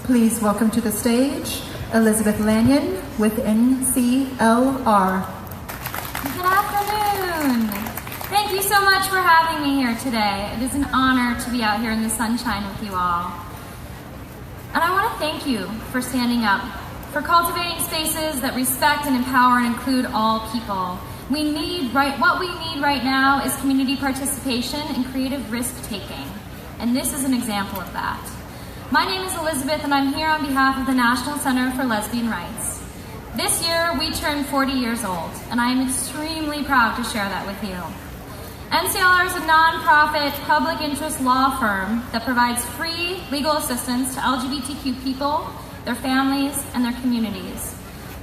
Please welcome to the stage Elizabeth Lanyon with NCLR. Good afternoon. Thank you so much for having me here today. It is an honor to be out here in the sunshine with you all. And I want to thank you for standing up, for cultivating spaces that respect and empower and include all people. What we need right now is community participation and creative risk-taking. And this is an example of that. My name is Elizabeth, and I'm here on behalf of the National Center for Lesbian Rights. This year, we turned 40 years old, and I am extremely proud to share that with you. NCLR is a nonprofit public interest law firm that provides free legal assistance to LGBTQ people, their families, and their communities.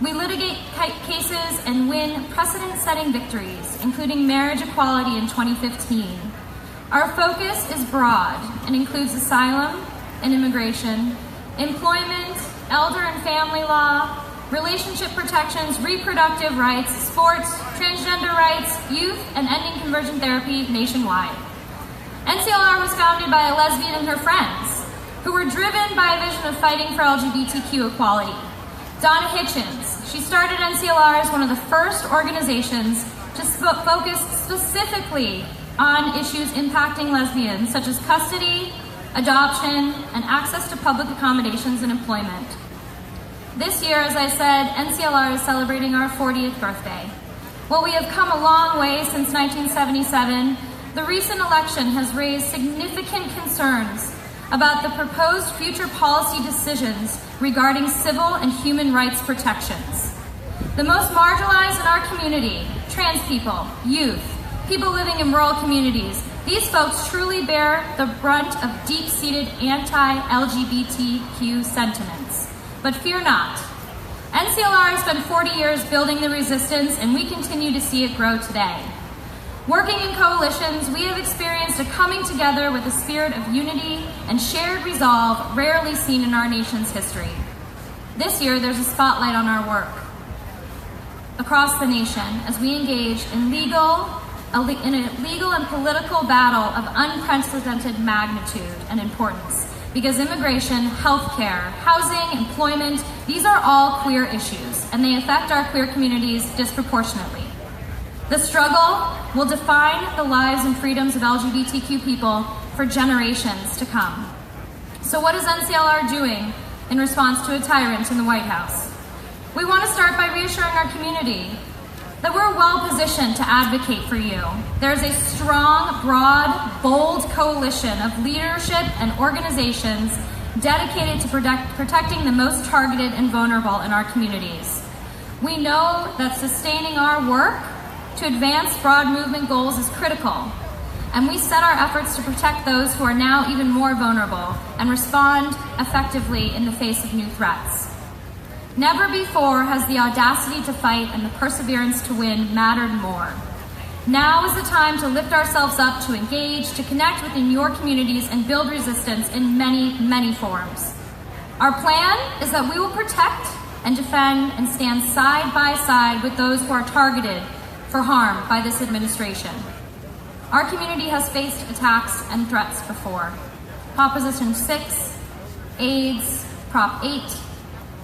We litigate cases and win precedent-setting victories, including marriage equality in 2015. Our focus is broad and includes asylum and immigration, employment, elder and family law, relationship protections, reproductive rights, sports, transgender rights, youth, and ending conversion therapy nationwide. NCLR was founded by a lesbian and her friends who were driven by a vision of fighting for LGBTQ equality. Donna Hitchens, she started NCLR as one of the first organizations to focus specifically on issues impacting lesbians, such as custody, adoption, and access to public accommodations and employment. This year, as I said, NCLR is celebrating our 40th birthday. While we have come a long way since 1977, the recent election has raised significant concerns about the proposed future policy decisions regarding civil and human rights protections. The most marginalized in our community, trans people, youth, people living in rural communities, these folks truly bear the brunt of deep-seated anti-LGBTQ sentiments. But fear not. NCLR has spent 40 years building the resistance, and we continue to see it grow today. Working in coalitions, we have experienced a coming together with a spirit of unity and shared resolve rarely seen in our nation's history. This year, there's a spotlight on our work across the nation as we engage in a legal and political battle of unprecedented magnitude and importance. Because immigration, healthcare, housing, employment, these are all queer issues, and they affect our queer communities disproportionately. The struggle will define the lives and freedoms of LGBTQ people for generations to come. So what is NCLR doing in response to a tyrant in the White House? We want to start by reassuring our community that we're well positioned to advocate for you. There's a strong, broad, bold coalition of leadership and organizations dedicated to protecting the most targeted and vulnerable in our communities. We know that sustaining our work to advance broad movement goals is critical, and we set our efforts to protect those who are now even more vulnerable and respond effectively in the face of new threats. Never before has the audacity to fight and the perseverance to win mattered more. Now is the time to lift ourselves up, to engage, to connect within your communities and build resistance in many, many forms. Our plan is that we will protect and defend and stand side by side with those who are targeted for harm by this administration. Our community has faced attacks and threats before. Proposition 6, AIDS, Prop 8,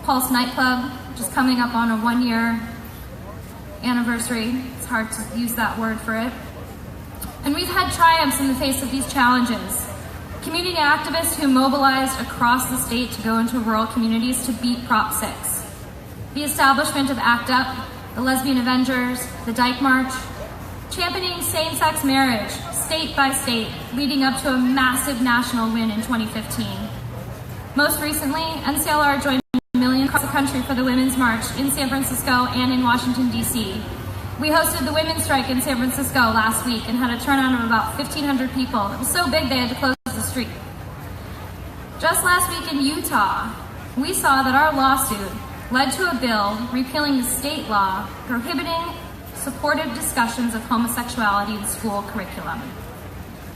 Pulse nightclub, which is coming up on a 1-year anniversary. It's hard to use that word for it. And we've had triumphs in the face of these challenges. Community activists who mobilized across the state to go into rural communities to beat Prop 6. The establishment of ACT UP, the Lesbian Avengers, the Dyke March, championing same-sex marriage state by state, leading up to a massive national win in 2015. Most recently, NCLR joined millions across the country for the Women's March in San Francisco and in Washington, D.C. We hosted the Women's Strike in San Francisco last week and had a turnout of about 1,500 people. It was so big they had to close the street. Just last week in Utah, we saw that our lawsuit led to a bill repealing the state law prohibiting supportive discussions of homosexuality in school curriculum.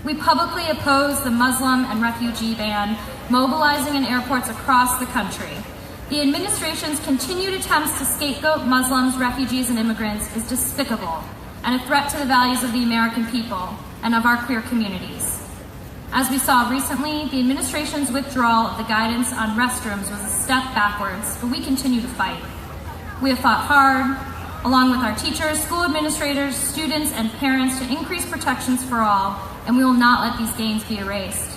We publicly opposed the Muslim and refugee ban, mobilizing in airports across the country. The administration's continued attempts to scapegoat Muslims, refugees, and immigrants is despicable and a threat to the values of the American people and of our queer communities. As we saw recently, the administration's withdrawal of the guidance on restrooms was a step backwards, but we continue to fight. We have fought hard, along with our teachers, school administrators, students, and parents, to increase protections for all, and we will not let these gains be erased.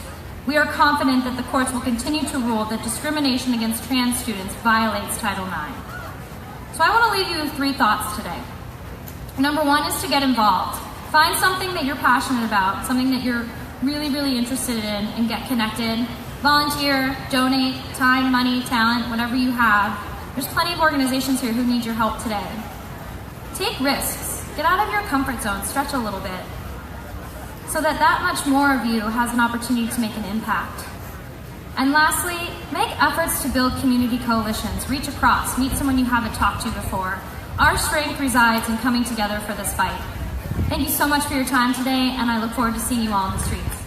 We are confident that the courts will continue to rule that discrimination against trans students violates Title IX. So I want to leave you with 3 thoughts today. Number 1 is to get involved. Find something that you're passionate about, something that you're really interested in, and get connected. Volunteer, donate, time, money, talent, whatever you have. There's plenty of organizations here who need your help today. Take risks. Get out of your comfort zone, stretch a little bit, so that much more of you has an opportunity to make an impact. And lastly, make efforts to build community coalitions. Reach across, meet someone you haven't talked to before. Our strength resides in coming together for this fight. Thank you so much for your time today, and I look forward to seeing you all in the streets.